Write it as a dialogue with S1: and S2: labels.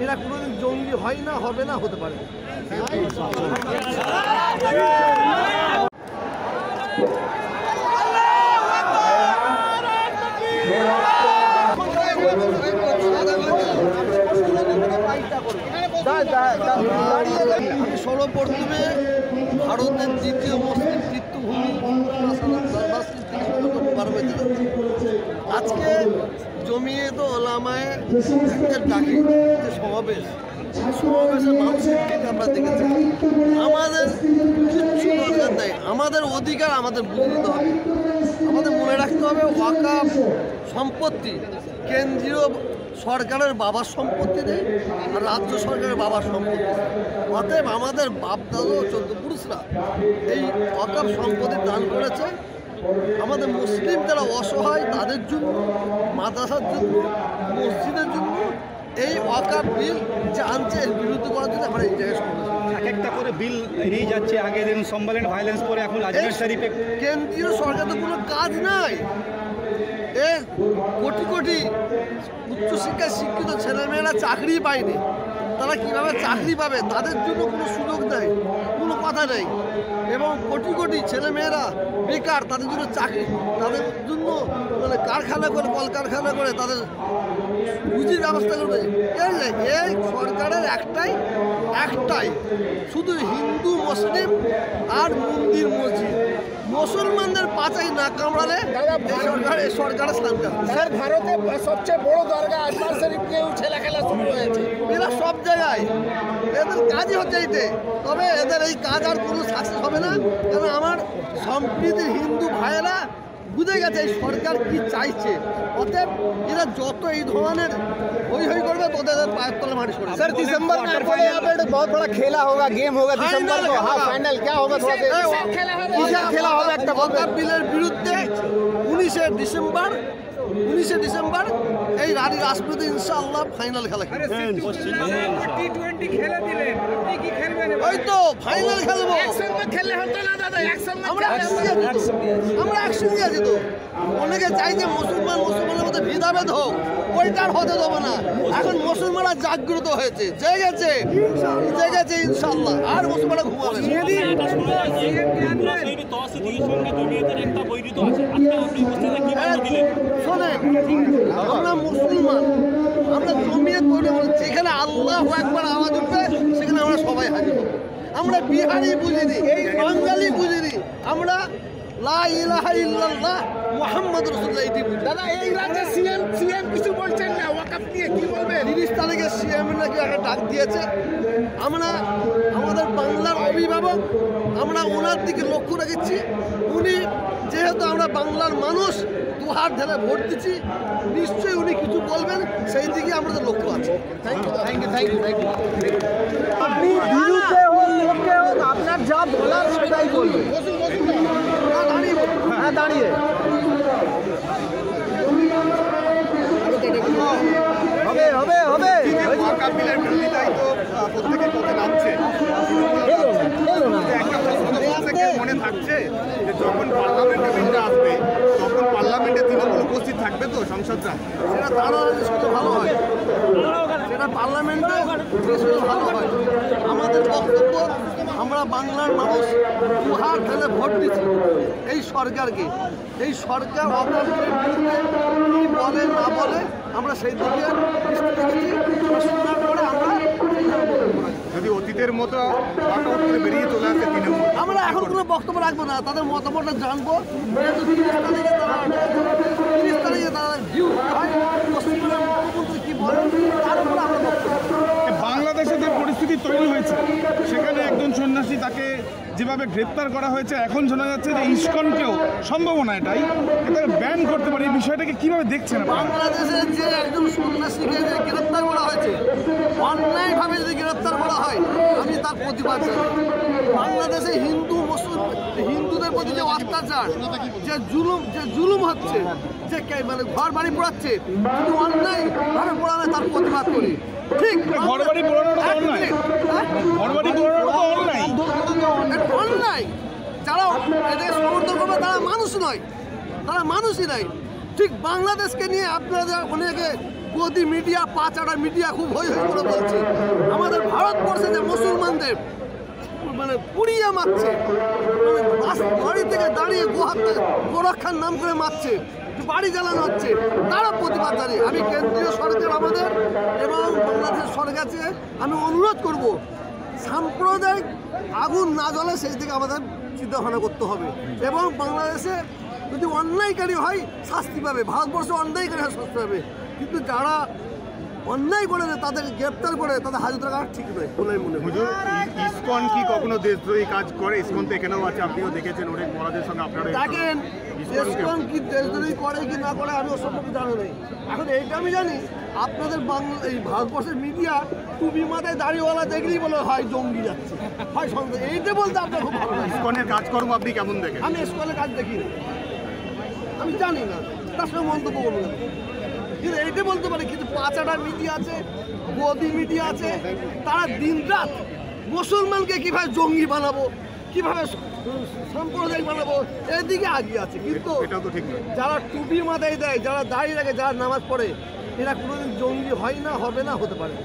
S1: এরা কোনোদিন জঙ্গি হয় না, হবে না, হতে পারে। আমি সর্বপ্রথমে ভারতের দ্বিতীয় মুসলিম তীর্থভূমি আজকে জমিয়ত উলামায়ে ডাকে যে সমাবেশের মানুষের আমরা দেখেছি। আমাদের কিচ্ছু দরকার নেই, আমাদের অধিকার আমাদের বুঝে নিতে হবে। আমাদের মনে রাখতে হবে ওয়াকফ সম্পত্তি কেন্দ্রীয় সরকারের বাবার সম্পত্তি নেই, আর রাজ্য সরকারের বাবার সম্পত্তি। অতএব আমাদের বাপ দাদা চোদ্দ পুরুষরা এই ওয়াকফ সম্পত্তি দান করেছে আমাদের মুসলিম যারা অসহায় তাদের জন্য, মাদ্রাসার জন্য, মসজিদের জন্য। এই ওয়াকফ বিল যে আনছে এর বিরুদ্ধে করার জন্য আমরা এই জায়গায়
S2: এক একটা করে বিল বেরিয়ে যাচ্ছে। আগে দিন সম্মেলন ভায়োলেন্স করে এখন আজমের শরীফে
S1: কেন্দ্রীয় সরকার তো কোনো কাজ নাই। কোটি কোটি উচ্চশিক্ষায় শিক্ষিত ছেলেমেয়েরা চাকরি পায়নি, তারা কীভাবে চাকরি পাবে? তাদের জন্য কোনো সুযোগ নেই, কোনো কথা নেই। এবং কোটি কোটি ছেলেমেয়েরা বেকার, তাদের জন্য চাকরি, তাদের জন্য মানে কারখানা করে, কলকারখানা করে তাদের রুজির ব্যবস্থা করবে। এই সরকারের একটাই শুধু হিন্দু মুসলিম আর মন্দির মসজিদ, মুসলমানদের পাচাই না কামড়ালে এই সরকারের স্থানটা।
S3: স্যার, ভারতে সবচেয়ে বড় দরগা আজমার শরীফকেও ছেলে খেলা শুরু হয়েছে।
S1: এরা সব জায়গায় এদের কাজই হচ্ছে এইতে। তবে এদের এই কাজ আর কোনো সাকসেস হবে না, কারণ আমার সম্প্রীতির হিন্দু ভাইয়েরা বুঝে গেছে এই সরকার কি চাইছে। অতএব এরা যত এই ধরনের হই করবে তোদের পায়ের তলে মাটি সরে।
S3: सर, दिसंबर में आपको यहाँ पे बहुत बड़ा खेला होगा, गेम होगा दिसंबर को। हाँ, फाइनल क्या होगा? थोड़ा खेला होगा একটা
S1: ওয়াকফ বিলের বিরুদ্ধে 19শে ডিসেম্বর এই রানী রাষ্ট্রপতি ইনশাআল্লাহ ফাইনাল খেলা খেলবে। ওই তো ফাইনাল খেলবো। আমরা একসঙ্গে আছি তো। অনেকে চাই যে মুসলমানের মধ্যে ভেদাভেদ হোক, ওইটার হতে দেবো না। এখন মুসলমানরা জাগ্রত হয়েছে, জেগেছে ইনশাআল্লাহ। আর মুসলমানরা ঘুমাবে না। শোনেন, আমরা মুসলমান, আমরা জমিয়ত করে যেখানে আল্লাহু আকবার আওয়াজ উঠবে সেখানে আমরা সবাই হাজির হব। আমরা বিহারি বুঝিনি, বাঙালি বুঝিনি, আমরা লা ইলাহা ইল্লাল্লাহ মুহাম্মাদুর রাসূলুল্লাহ এটি বুঝি।
S3: দাদা, এই রাজ্যে সিএম কিছু বলছেন না, ওয়াকফ নিয়ে কি বলবেন?
S1: 30 তারিখে সিএম নাকি একটা ডাক দিয়েছে। আমরা আমাদের বাংলার অভিভাবক, আমরা ওনার দিকে লক্ষ্য রেখেছি। উনি যেহেতু আমরা বাংলার মানুষ, দুহাত ঢেলে ভোট দিচ্ছি, নিশ্চয়ই উনি কিছু বলবেন, সেই দিকে আমাদের লক্ষ্য আছে। Thank you.
S3: আপনি বিরুদ্ধে হোক, পক্ষে হোক, আপনার যা বলার সেটাই বলবেন। হ্যাঁ, দাঁড়িয়ে হবে।
S2: ওয়াকফ বিলের বিরোধিতায় তো প্রত্যেকের পথে নামছে। একটা প্রশ্ন প্রত্যেকের মনে থাকছে যে যখন পার্লামেন্টে বিলটা আসবে তখন পার্লামেন্টে তৃণমূল উপস্থিত থাকবে তো সংসদরা,
S1: সেটা তারা ভালো হয়, সেটা পার্লামেন্টে ভালো হয়। আমাদের বক্তব্য, আমরা বাংলার মানুষ দুহাত ঢেলে ভোট দিচ্ছি এই সরকারকে। এই সরকার অপরাধের বিরুদ্ধে কী বলে না বলে আমরা সেই দিকে শোনার পরে আমরা
S2: যদি অতীতের মতো বেরিয়ে চলে আসে তৃণমূল,
S1: আমরা এখন কোনো বক্তব্য রাখবো না, তাদের মতামতটা জানবো। 30 তারিখে তারা ভিউ হয়, পশ্চিমবঙ্গের মুখ্যমন্ত্রী কী বলেন তার উপরে আমরা বক্তব্য।
S4: বাংলাদেশে যে পরিস্থিতি তৈরি হয়েছে সেখানে একজন সন্ন্যাসী তাকে যেভাবে গ্রেপ্তার করা হয়েছে, এখন শোনা যাচ্ছে যে ইসকনকেও সম্ভাবনা এটাই এটাকে ব্যান করতে পারে। এই বিষয়টাকে কিভাবে দেখছেন?
S1: বাংলাদেশের যে একজন সন্ন্যাসীকে যে গ্রেপ্তার করা হয়েছে, অন্যায়ভাবে যদি গ্রেপ্তার করা হয়, আমি তার প্রতিবাদ জানাই। বাংলাদেশে হিন্দুদের প্রতি যে অত্যাচার, যে জুলুম হচ্ছে, যে মানে ঘর বাড়ি পোড়াচ্ছে, যদি অন্যায়ভাবে পোড়ানো তার প্রতিবাদ করি। ঠিক,
S4: ঘরবাড়ি পোড়ানোটা অন্যায়, ঘরবাড়ি পোড়ানোটা
S1: অন্যায়। যারা এটাকে সমর্থন করবে তারা মানুষ নয়, তারা মানুষই নয়। ঠিক বাংলাদেশকে নিয়ে আপনারা অনেকে গদি মিডিয়া পাঁচাটা মিডিয়া খুব হই হই করে বলছে আমাদের ভারতবর্ষে যে মুসলমানদের মানে পুড়িয়ে মারছে, মানে বাড়ি থেকে দাঁড়িয়ে গোরক্ষার নাম করে মারছে, বাড়ি জ্বালানো হচ্ছে, তারা প্রতিবাদ জানিয়ে আমি কেন্দ্রীয় সরকার আমাদের এবং বাংলাদেশ সরকারকে আমি অনুরোধ করব সাম্প্রদায়িক আগুন না জ্বলে সেই দিকে আমাদের চিন্তাভাবনা করতে হবে এবং বাংলাদেশে যদি অন্যায়কারী হয় শাস্তি পাবে, ভারতবর্ষে অন্যায়কারী হয় শাস্তি পাবে, কিন্তু যারা অন্যায় করে তাদের গ্রেপ্তার করে তাদের হাজতে রাখা ঠিক নয় বলে মনে হয়।
S2: হুজুর, ইসকন কি কখনো দেশদ্রোহী কাজ করে? ইসকন তো এখানেও আছে, আপনিও দেখেছেন অনেক মহারাজের সঙ্গে আপনারা
S1: দেখেন ইসকন কি দেশদ্রোহী করে কি না করে আমি ওর সম্পর্কে জানি নেই। এখন এইটা আমি জানি আপনাদের বাংলা এই ভারতবর্ষের মিডিয়া টুপি মাথায় দাড়িওয়ালা দেখলেই বলে হয় জঙ্গি যাচ্ছে, হয় সন্দেহ, এইটা বলতে আপনার খুব ভালো লাগে।
S2: ইসকনের কাজকর্ম আপনি কেমন দেখেন?
S1: আমি স্কুলের কাজ দেখি না, আমি জানি না, তার সঙ্গে মন্তব্য করবো না, কিন্তু এইটা বলতে পারি কিন্তু পাঁচাটা মিডিয়া আছে, গদি মিডিয়া আছে, তারা দিনরাত মুসলমানকে কীভাবে জঙ্গি বানাবো, কীভাবে সাম্প্রদায়িক বানাবো এদিকে আগিয়ে আছে। কিন্তু
S2: এটাও তো ঠিক নয়।
S1: যারা টুপি মাথায় দেয়, যারা দাঁড়িয়ে রাখে, যারা নামাজ পড়ে, এরা কোনোদিন জঙ্গি হয় না, হবে না, হতে পারে না।